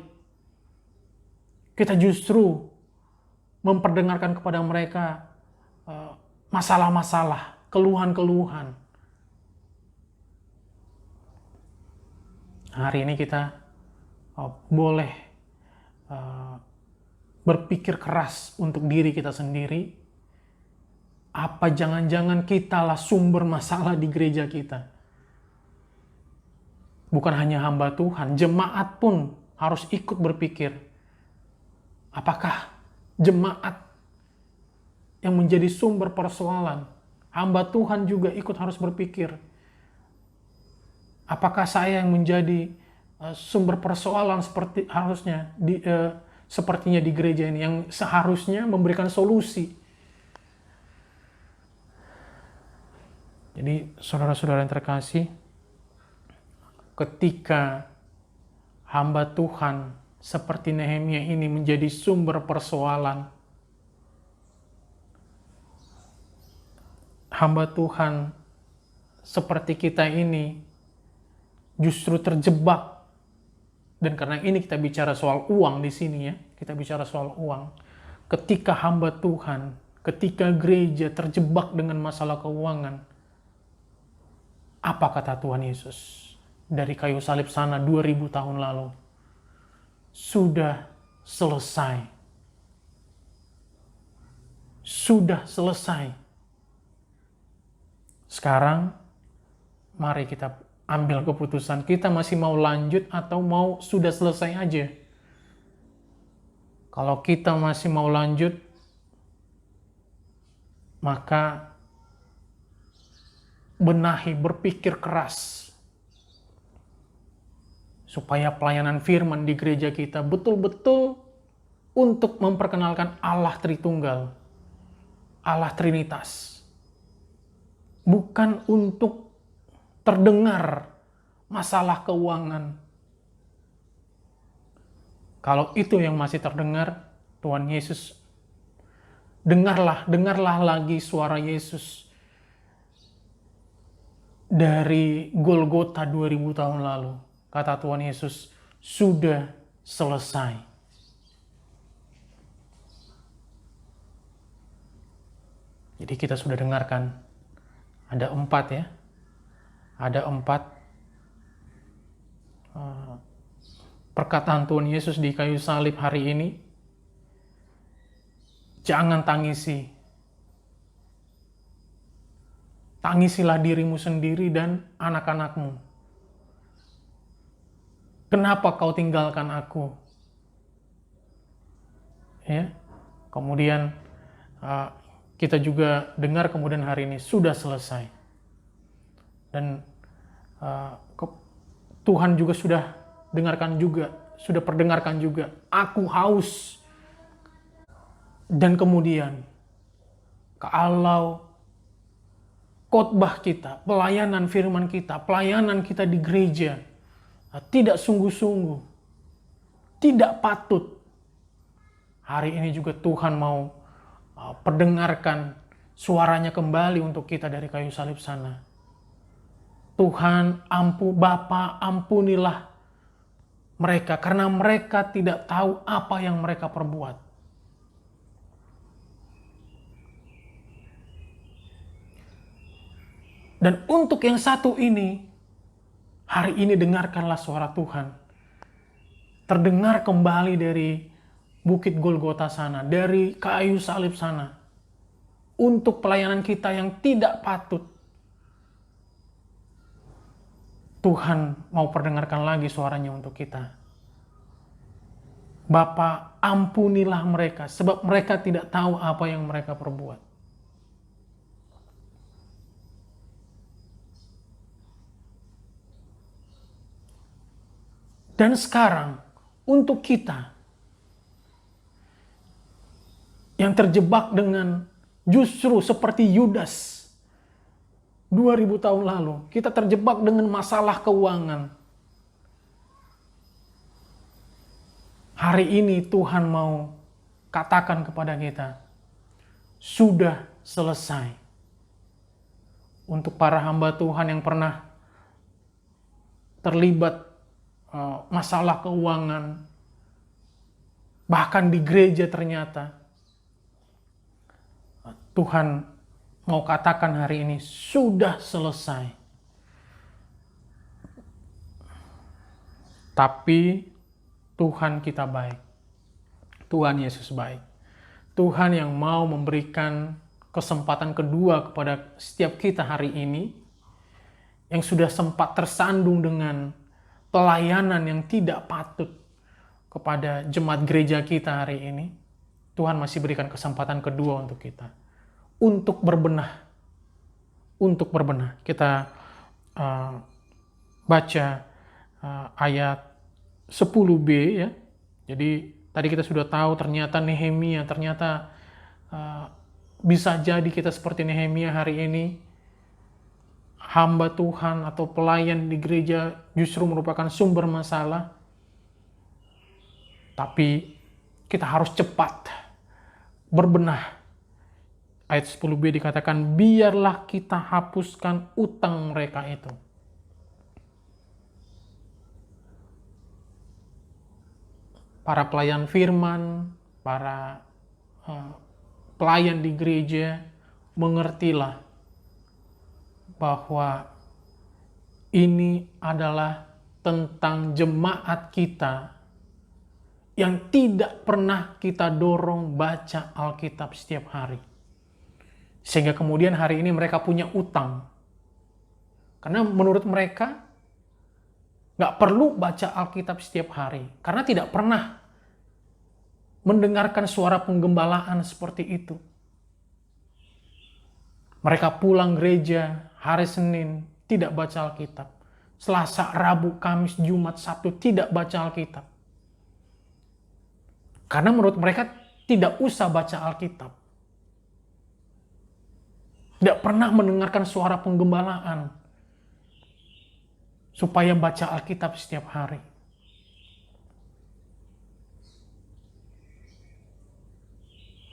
kita justru memperdengarkan kepada mereka masalah-masalah, keluhan-keluhan. Hari ini kita boleh berpikir keras untuk diri kita sendiri. Apa jangan-jangan kitalah sumber masalah di gereja kita? Bukan hanya hamba Tuhan, jemaat pun harus ikut berpikir. Apakah jemaat yang menjadi sumber persoalan? Hamba Tuhan juga ikut harus berpikir. Apakah saya yang menjadi sumber persoalan sepertinya di gereja ini yang seharusnya memberikan solusi? Jadi saudara-saudara yang terkasih, ketika hamba Tuhan seperti Nehemia ini menjadi sumber persoalan, hamba Tuhan seperti kita ini justru terjebak. Dan karena ini kita bicara soal uang di sini ya, kita bicara soal uang. Ketika hamba Tuhan, ketika gereja terjebak dengan masalah keuangan, apa kata Tuhan Yesus dari kayu salib sana 2000 tahun lalu? Sudah selesai. Sudah selesai. Sekarang mari kita ambil keputusan. Kita masih mau lanjut atau mau sudah selesai aja? Kalau kita masih mau lanjut, maka benahi, berpikir keras supaya pelayanan firman di gereja kita betul-betul untuk memperkenalkan Allah Tritunggal, Allah Trinitas, bukan untuk terdengar masalah keuangan. Kalau itu yang masih terdengar, Tuhan Yesus, dengarlah lagi suara Yesus dari Golgota 2000 tahun lalu. Kata Tuhan Yesus, sudah selesai. Jadi kita sudah dengarkan, ada 4 ya. Ada 4 perkataan Tuhan Yesus di kayu salib hari ini. Jangan tangisi. Tangisilah dirimu sendiri dan anak-anakmu. Kenapa kau tinggalkan aku? Ya. Kemudian kita juga dengar kemudian hari ini sudah selesai. Dan Tuhan juga sudah perdengarkan juga. Aku haus. Dan kemudian kalau khotbah kita, pelayanan firman kita, pelayanan kita di gereja tidak sungguh-sungguh, tidak patut, hari ini juga Tuhan mau perdengarkan suaranya kembali untuk kita dari kayu salib sana. Tuhan, Bapa, ampunilah mereka karena mereka tidak tahu apa yang mereka perbuat. Dan untuk yang satu ini, hari ini dengarkanlah suara Tuhan. Terdengar kembali dari Bukit Golgota sana, dari kayu salib sana. Untuk pelayanan kita yang tidak patut, Tuhan mau perdengarkan lagi suaranya untuk kita. Bapa, ampunilah mereka, sebab mereka tidak tahu apa yang mereka perbuat. Dan sekarang, untuk kita yang terjebak dengan justru seperti Yudas 2000 tahun lalu, kita terjebak dengan masalah keuangan. Hari ini Tuhan mau katakan kepada kita, sudah selesai. Untuk para hamba Tuhan yang pernah terlibat masalah keuangan, bahkan di gereja ternyata, Tuhan mau katakan hari ini, sudah selesai. Tapi Tuhan kita baik. Tuhan Yesus baik. Tuhan yang mau memberikan kesempatan kedua kepada setiap kita hari ini, yang sudah sempat tersandung dengan pelayanan yang tidak patut kepada jemaat gereja kita hari ini, Tuhan masih berikan kesempatan kedua untuk kita. Untuk berbenah. Untuk berbenah. Kita baca ayat 10b ya. Jadi tadi kita sudah tahu ternyata Nehemia, ternyata bisa jadi kita seperti Nehemia hari ini, hamba Tuhan atau pelayan di gereja justru merupakan sumber masalah. Tapi kita harus cepat berbenah. Ayat 10b dikatakan, biarlah kita hapuskan utang mereka itu. Para pelayan firman, para pelayan di gereja, mengertilah bahwa ini adalah tentang jemaat kita yang tidak pernah kita dorong baca Alkitab setiap hari. Sehingga kemudian hari ini mereka punya utang. Karena menurut mereka nggak perlu baca Alkitab setiap hari. Karena tidak pernah mendengarkan suara penggembalaan seperti itu. Mereka pulang gereja hari Senin tidak baca Alkitab. Selasa, Rabu, Kamis, Jumat, Sabtu tidak baca Alkitab. Karena menurut mereka tidak usah baca Alkitab. Tidak pernah mendengarkan suara penggembalaan supaya baca Alkitab setiap hari.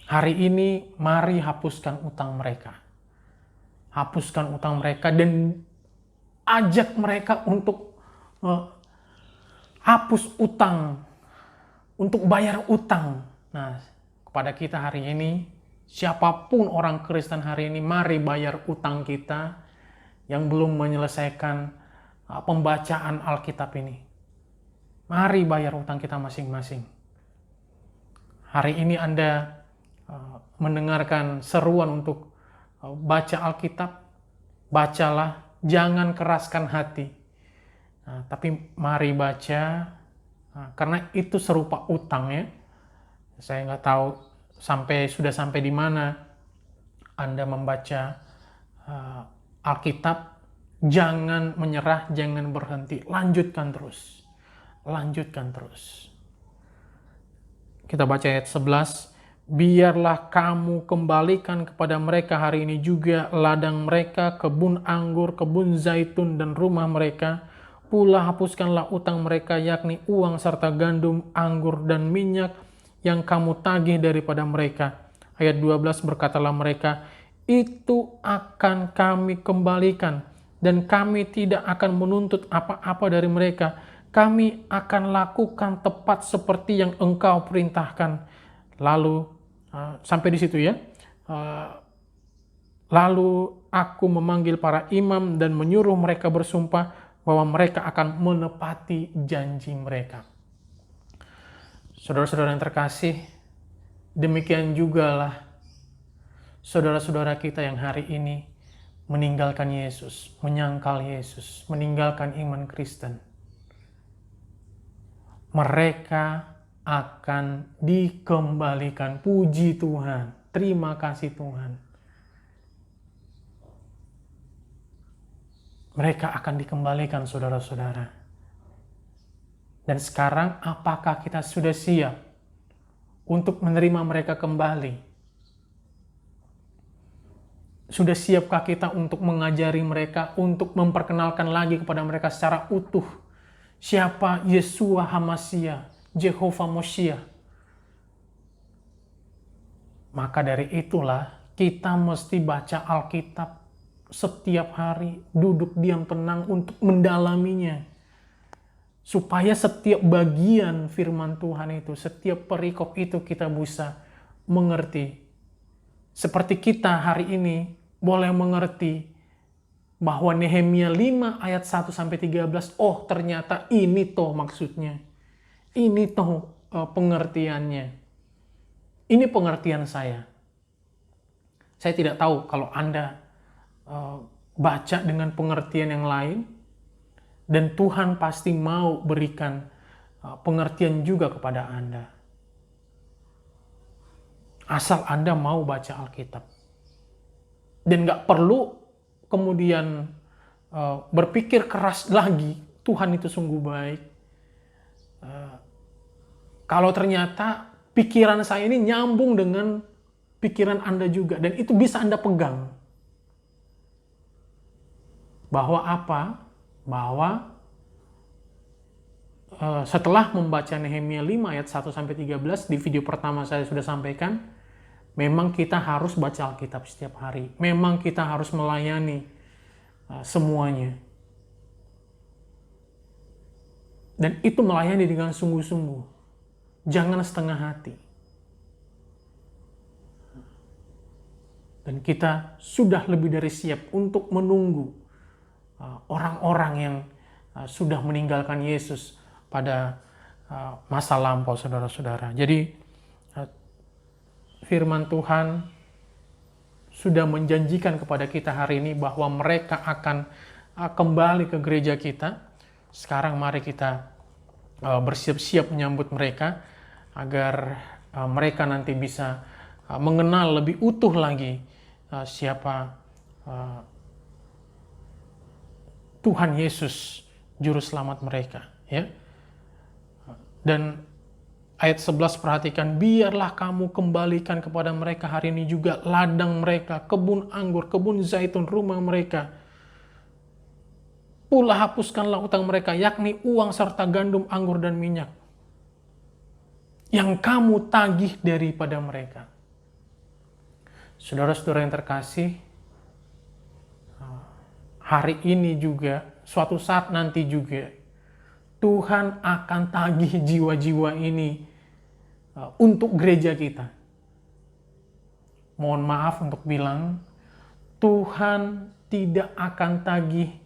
Hari ini mari hapuskan utang mereka. Hapuskan utang mereka dan ajak mereka untuk hapus utang, untuk bayar utang. Nah, kepada kita hari ini, siapapun orang Kristen hari ini, mari bayar utang kita yang belum menyelesaikan pembacaan Alkitab ini. Mari bayar utang kita masing-masing. Hari ini Anda mendengarkan seruan untuk baca Alkitab, bacalah, jangan keraskan hati. Nah, tapi mari baca, karena itu serupa utang ya. Saya nggak tahu sudah sampai di mana Anda membaca Alkitab. Jangan menyerah, jangan berhenti, lanjutkan terus. Lanjutkan terus. Kita baca ayat 11. Biarlah kamu kembalikan kepada mereka hari ini juga ladang mereka, kebun anggur, kebun zaitun, dan rumah mereka. Pula hapuskanlah utang mereka, yakni uang serta gandum, anggur, dan minyak yang kamu tagih daripada mereka. Ayat 12 berkatalah mereka, itu akan kami kembalikan, dan kami tidak akan menuntut apa-apa dari mereka. Kami akan lakukan tepat seperti yang engkau perintahkan. Lalu sampai di situ ya. Lalu aku memanggil para imam dan menyuruh mereka bersumpah bahwa mereka akan menepati janji mereka. Saudara-saudara yang terkasih, demikian jugalah saudara-saudara kita yang hari ini meninggalkan Yesus, menyangkal Yesus, meninggalkan iman Kristen. Mereka akan dikembalikan. Puji Tuhan, terima kasih Tuhan. Mereka akan dikembalikan, saudara-saudara. Dan sekarang apakah kita sudah siap untuk menerima mereka kembali? Sudah siapkah kita untuk mengajari mereka, untuk memperkenalkan lagi kepada mereka secara utuh siapa Yeshua HaMashiach, Jehovah Moshiach? Maka dari itulah kita mesti baca Alkitab setiap hari, duduk diam tenang untuk mendalaminya. Supaya setiap bagian firman Tuhan itu, setiap perikop itu kita bisa mengerti. Seperti kita hari ini boleh mengerti bahwa Nehemia 5 ayat 1-13, oh ternyata ini toh maksudnya. Ini toh pengertiannya. Ini pengertian saya. Saya tidak tahu kalau Anda baca dengan pengertian yang lain, dan Tuhan pasti mau berikan pengertian juga kepada Anda. Asal Anda mau baca Alkitab. Dan gak perlu kemudian berpikir keras lagi, Tuhan itu sungguh baik. Kalau ternyata pikiran saya ini nyambung dengan pikiran Anda juga, dan itu bisa Anda pegang. Bahwa apa? Bahwa setelah membaca Nehemia 5 ayat 1-13, di video pertama saya sudah sampaikan, memang kita harus baca Alkitab setiap hari. Memang kita harus melayani semuanya. Dan itu melayani dengan sungguh-sungguh. Jangan setengah hati. Dan kita sudah lebih dari siap untuk menunggu orang-orang yang sudah meninggalkan Yesus pada masa lampau, saudara-saudara. Jadi firman Tuhan sudah menjanjikan kepada kita hari ini bahwa mereka akan kembali ke gereja kita. Sekarang mari kita bersiap-siap menyambut mereka agar mereka nanti bisa mengenal lebih utuh lagi siapa Tuhan Yesus, Juru Selamat mereka. Ya. Dan ayat 11 perhatikan, biarlah kamu kembalikan kepada mereka hari ini juga ladang mereka, kebun anggur, kebun zaitun, rumah mereka. Pula hapuskanlah utang mereka, yakni uang serta gandum, anggur dan minyak, yang kamu tagih daripada mereka. Saudara-saudara yang terkasih, hari ini juga, suatu saat nanti juga, Tuhan akan tagih jiwa-jiwa ini untuk gereja kita. Mohon maaf untuk bilang, Tuhan tidak akan tagih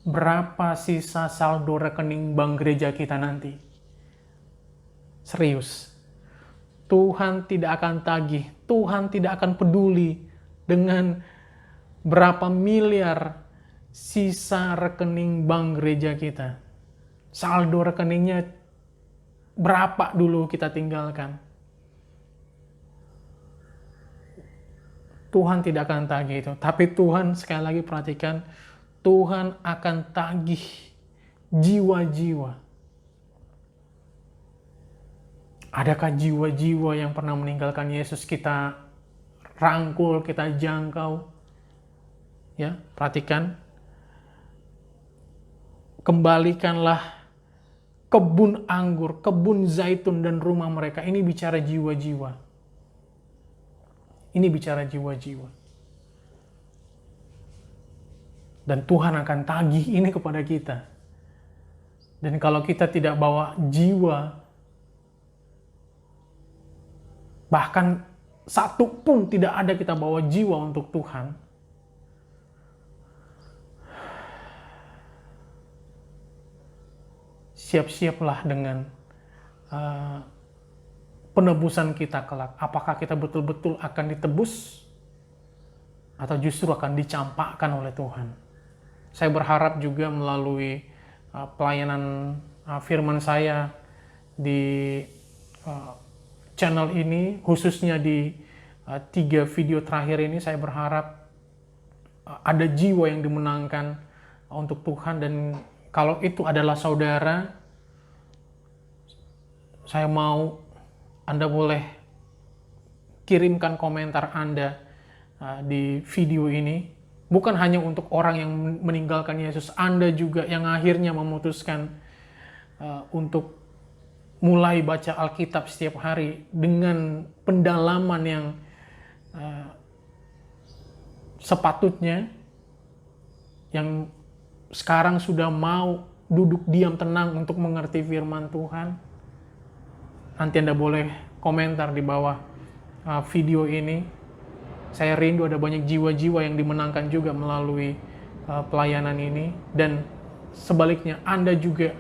berapa sisa saldo rekening bank gereja kita nanti. Serius. Tuhan tidak akan tagih, Tuhan tidak akan peduli dengan berapa miliar sisa rekening bank gereja kita. Saldo rekeningnya berapa dulu kita tinggalkan. Tuhan tidak akan tagih itu. Tapi Tuhan, sekali lagi perhatikan, Tuhan akan tagih jiwa-jiwa. Adakah jiwa-jiwa yang pernah meninggalkan Yesus kita rangkul, kita jangkau? Ya, perhatikan. Kembalikanlah kebun anggur, kebun zaitun dan rumah mereka. Ini bicara jiwa-jiwa. Ini bicara jiwa-jiwa. Dan Tuhan akan tagih ini kepada kita. Dan kalau kita tidak bawa jiwa, bahkan satu pun tidak ada kita bawa jiwa untuk Tuhan, siap-siaplah dengan penebusan kita kelak. Apakah kita betul-betul akan ditebus atau justru akan dicampakkan oleh Tuhan? Saya berharap juga melalui pelayanan firman saya di channel ini, khususnya di 3 video terakhir ini, saya berharap ada jiwa yang dimenangkan untuk Tuhan. Dan kalau itu adalah saudara, saya mau Anda boleh kirimkan komentar Anda di video ini. Bukan hanya untuk orang yang meninggalkan Yesus, Anda juga yang akhirnya memutuskan untuk mulai baca Alkitab setiap hari dengan pendalaman yang sepatutnya, yang sekarang sudah mau duduk diam tenang untuk mengerti firman Tuhan. Nanti Anda boleh komentar di bawah video ini. Saya rindu ada banyak jiwa-jiwa yang dimenangkan juga melalui pelayanan ini. Dan sebaliknya, Anda juga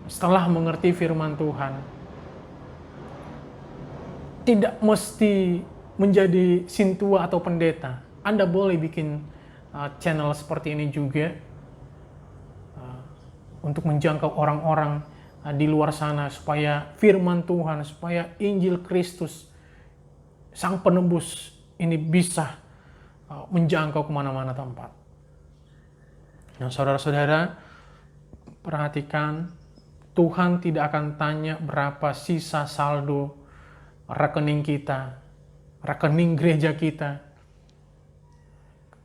setelah mengerti firman Tuhan, tidak mesti menjadi sintua atau pendeta. Anda boleh bikin channel seperti ini juga untuk menjangkau orang-orang di luar sana, supaya firman Tuhan, supaya Injil Kristus, Sang Penebus ini bisa menjangkau kemana-mana tempat. Nah, saudara-saudara, perhatikan, Tuhan tidak akan tanya berapa sisa saldo rekening kita, rekening gereja kita,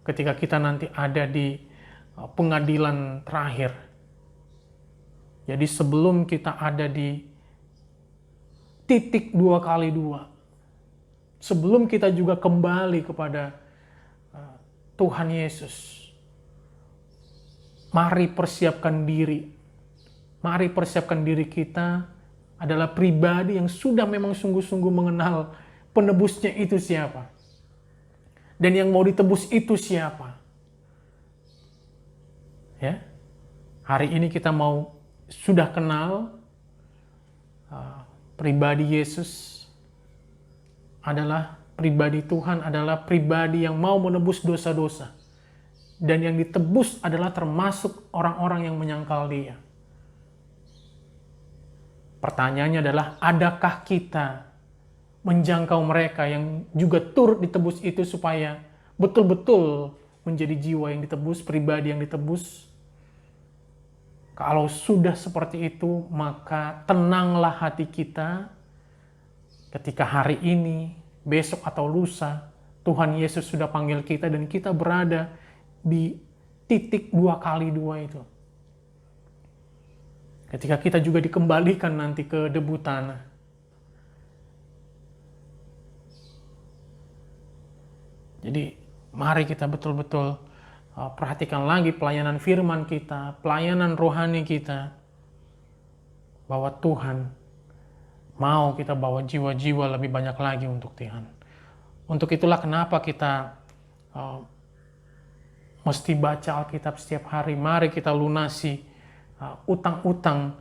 ketika kita nanti ada di pengadilan terakhir. Jadi sebelum kita ada di titik 2x2, sebelum kita juga kembali kepada Tuhan Yesus, mari persiapkan diri. Mari persiapkan diri kita adalah pribadi yang sudah memang sungguh-sungguh mengenal penebusnya itu siapa. Dan yang mau ditebus itu siapa. Ya. Hari ini kita sudah kenal pribadi Yesus adalah pribadi Tuhan, adalah pribadi yang mau menebus dosa-dosa. Dan yang ditebus adalah termasuk orang-orang yang menyangkal Dia. Pertanyaannya adalah, adakah kita menjangkau mereka yang juga turut ditebus itu supaya betul-betul menjadi jiwa yang ditebus, pribadi yang ditebus? Kalau sudah seperti itu, maka tenanglah hati kita ketika hari ini, besok atau lusa, Tuhan Yesus sudah panggil kita dan kita berada di titik 2x2 itu. Ketika kita juga dikembalikan nanti ke debu tanah. Jadi mari kita betul-betul perhatikan lagi pelayanan firman kita, pelayanan rohani kita, bahwa Tuhan mau kita bawa jiwa-jiwa lebih banyak lagi untuk Tuhan. Untuk itulah kenapa kita mesti baca Alkitab setiap hari. Mari kita lunasi utang-utang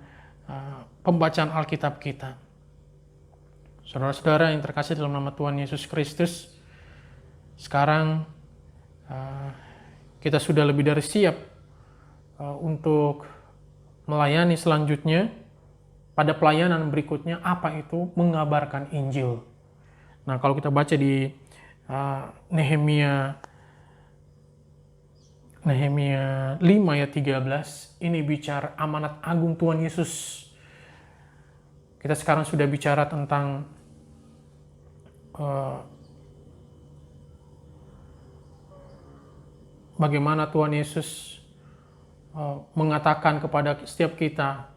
pembacaan Alkitab kita. Saudara-saudara yang terkasih dalam nama Tuhan Yesus Kristus, sekarang kita sudah lebih dari siap untuk melayani selanjutnya. Pada pelayanan berikutnya, apa itu? Mengabarkan Injil. Nah, kalau kita baca di Nehemia 5 ayat 13, ini bicara amanat agung Tuhan Yesus. Kita sekarang sudah bicara tentang bagaimana Tuhan Yesus mengatakan kepada setiap kita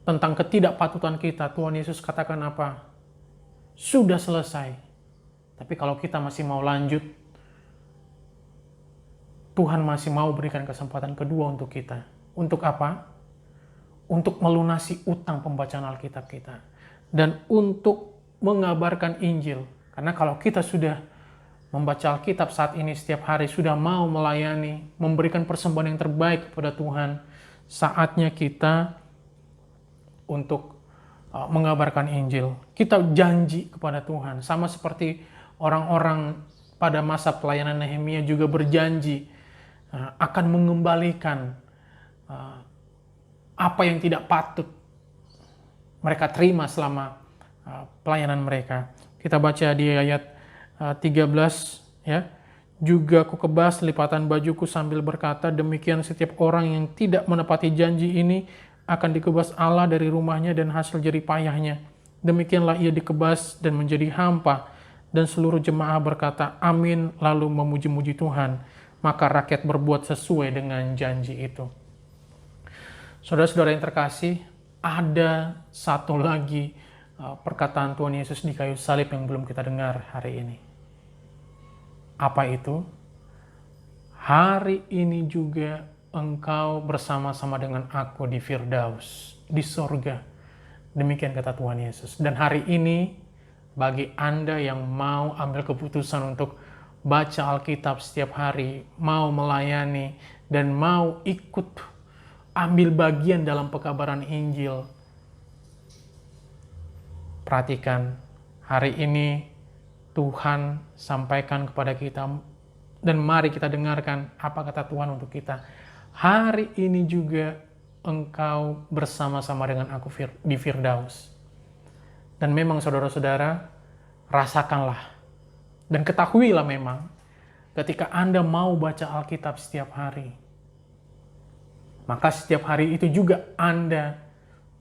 tentang ketidakpatutan kita. Tuhan Yesus katakan apa? Sudah selesai. Tapi kalau kita masih mau lanjut, Tuhan masih mau berikan kesempatan kedua untuk kita. Untuk apa? Untuk melunasi utang pembacaan Alkitab kita. Dan untuk mengabarkan Injil. Karena kalau kita sudah membaca Alkitab saat ini setiap hari, sudah mau melayani, memberikan persembahan yang terbaik kepada Tuhan, saatnya kita untuk mengabarkan Injil. Kita janji kepada Tuhan. Sama seperti orang-orang pada masa pelayanan Nehemia juga berjanji akan mengembalikan apa yang tidak patut mereka terima selama pelayanan mereka. Kita baca di ayat 13 ya. Juga ku kebas lipatan bajuku sambil berkata, demikian setiap orang yang tidak menepati janji ini akan dikebas Allah dari rumahnya dan hasil jerih payahnya. Demikianlah ia dikebas dan menjadi hampa. Dan seluruh jemaah berkata, amin, lalu memuji-muji Tuhan. Maka rakyat berbuat sesuai dengan janji itu. Saudara-saudara yang terkasih, ada satu lagi perkataan Tuhan Yesus di kayu salib yang belum kita dengar hari ini. Apa itu? Hari ini juga engkau bersama-sama dengan aku di Firdaus, di sorga. Demikian kata Tuhan Yesus. Dan hari ini, bagi Anda yang mau ambil keputusan untuk baca Alkitab setiap hari, mau melayani, dan mau ikut ambil bagian dalam pekabaran Injil, perhatikan, hari ini Tuhan sampaikan kepada kita, dan mari kita dengarkan apa kata Tuhan untuk kita. Hari ini juga engkau bersama-sama dengan aku di Firdaus. Dan memang saudara-saudara, rasakanlah dan ketahuilah memang ketika Anda mau baca Alkitab setiap hari, Maka setiap hari itu juga Anda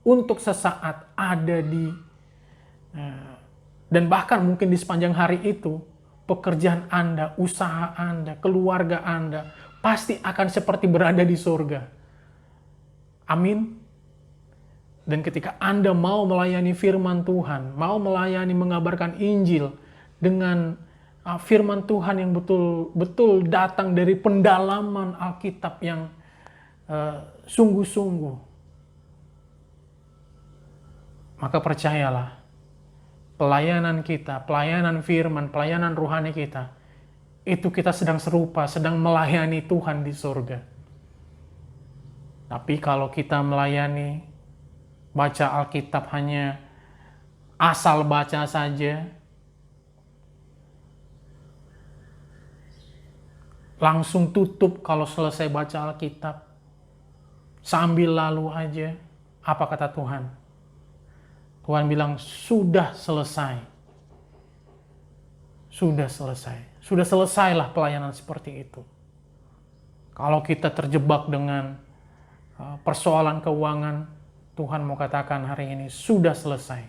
untuk sesaat ada di, dan bahkan mungkin di sepanjang hari itu, pekerjaan Anda, usaha Anda, keluarga Anda, pasti akan seperti berada di surga. Amin. Dan ketika Anda mau melayani firman Tuhan, mau melayani mengabarkan Injil dengan firman Tuhan yang betul-betul datang dari pendalaman Alkitab yang sungguh-sungguh, maka percayalah, pelayanan kita, pelayanan firman, pelayanan rohani kita, itu kita sedang serupa, sedang melayani Tuhan di surga. Tapi kalau kita melayani, baca Alkitab hanya asal baca saja, langsung tutup kalau selesai baca Alkitab, sambil lalu aja, apa kata Tuhan? Tuhan bilang, sudah selesai. Sudah selesai. Sudah selesailah pelayanan seperti itu. Kalau kita terjebak dengan persoalan keuangan, Tuhan mau katakan hari ini sudah selesai.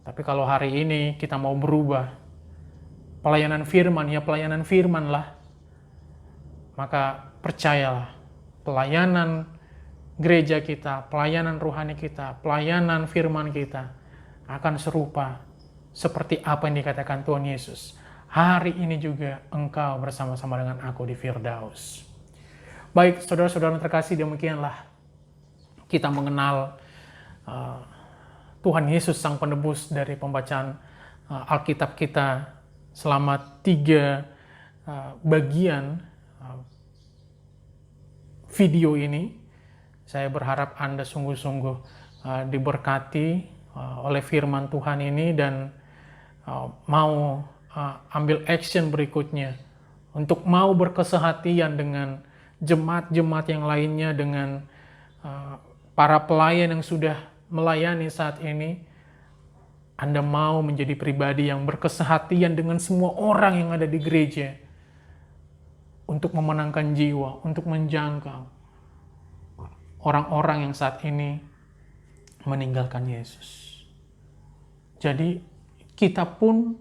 Tapi kalau hari ini kita mau berubah, pelayanan firman, ya pelayanan firman lah, maka percayalah, pelayanan gereja kita, pelayanan rohani kita, pelayanan firman kita akan serupa seperti apa yang dikatakan Tuhan Yesus. Hari ini juga engkau bersama-sama dengan aku di Firdaus. Baik, saudara-saudara terkasih, demikianlah kita mengenal Tuhan Yesus Sang Penebus dari pembacaan Alkitab kita selama 3 bagian video ini. Saya berharap Anda sungguh-sungguh diberkati oleh firman Tuhan ini dan mau ambil action berikutnya untuk mau berkesehatian dengan jemaat-jemaat yang lainnya, dengan para pelayan yang sudah melayani saat ini. Anda mau menjadi pribadi yang berkesehatian dengan semua orang yang ada di gereja untuk memenangkan jiwa, untuk menjangkau orang-orang yang saat ini meninggalkan Yesus. Jadi kita pun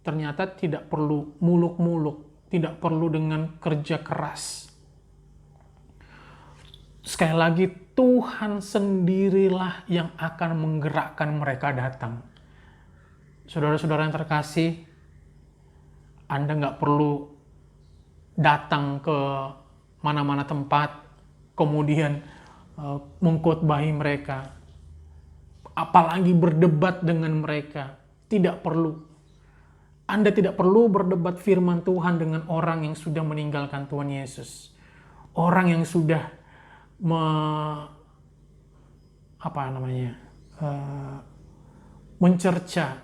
ternyata tidak perlu muluk-muluk, tidak perlu dengan kerja keras. Sekali lagi, Tuhan sendirilah yang akan menggerakkan mereka datang. Saudara-saudara yang terkasih, Anda nggak perlu datang ke mana-mana tempat, kemudian mengkhotbahi mereka, apalagi berdebat dengan mereka. Tidak perlu. Anda tidak perlu berdebat firman Tuhan dengan orang yang sudah meninggalkan Tuhan Yesus, orang yang sudah mencerca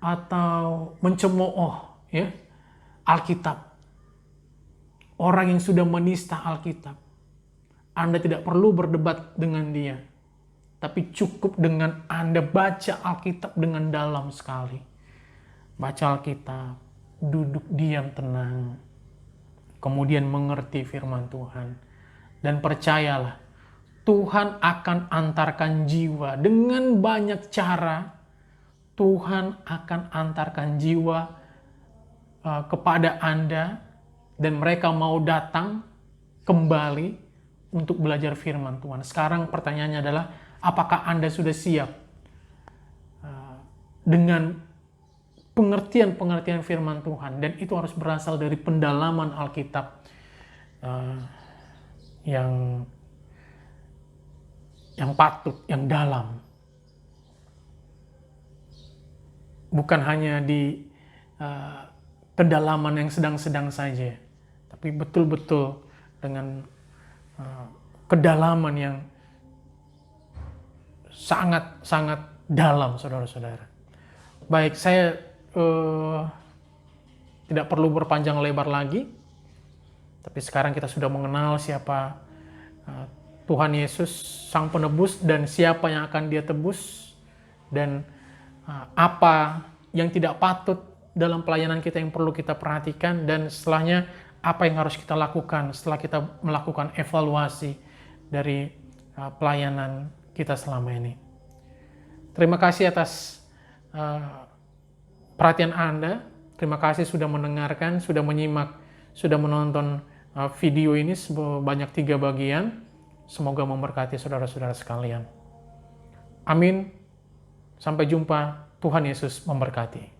atau mencemooh ya Alkitab, orang yang sudah menista Alkitab. Anda tidak perlu berdebat dengan dia, tapi cukup dengan Anda baca Alkitab dengan dalam sekali. Baca Alkitab, duduk diam tenang, kemudian mengerti firman Tuhan. Dan percayalah, Tuhan akan antarkan jiwa dengan banyak cara. Tuhan akan antarkan jiwa kepada Anda, dan mereka mau datang kembali untuk belajar firman Tuhan. Sekarang pertanyaannya adalah, apakah Anda sudah siap dengan pengertian-pengertian firman Tuhan? Dan itu harus berasal dari pendalaman Alkitab yang patut, yang dalam. Bukan hanya di kedalaman yang sedang-sedang saja, tapi betul-betul dengan kedalaman yang sangat-sangat dalam, saudara-saudara. Baik, saya tidak perlu berpanjang lebar lagi, tapi sekarang kita sudah mengenal siapa Tuhan Yesus, Sang Penebus, dan siapa yang akan Dia tebus, dan apa yang tidak patut dalam pelayanan kita yang perlu kita perhatikan. Dan setelahnya apa yang harus kita lakukan setelah kita melakukan evaluasi dari pelayanan kita selama ini. Terima kasih atas perhatian Anda. Terima kasih sudah mendengarkan, sudah menyimak, sudah menonton video ini sebanyak 3 bagian. Semoga memberkati saudara-saudara sekalian. Amin. Sampai jumpa. Tuhan Yesus memberkati.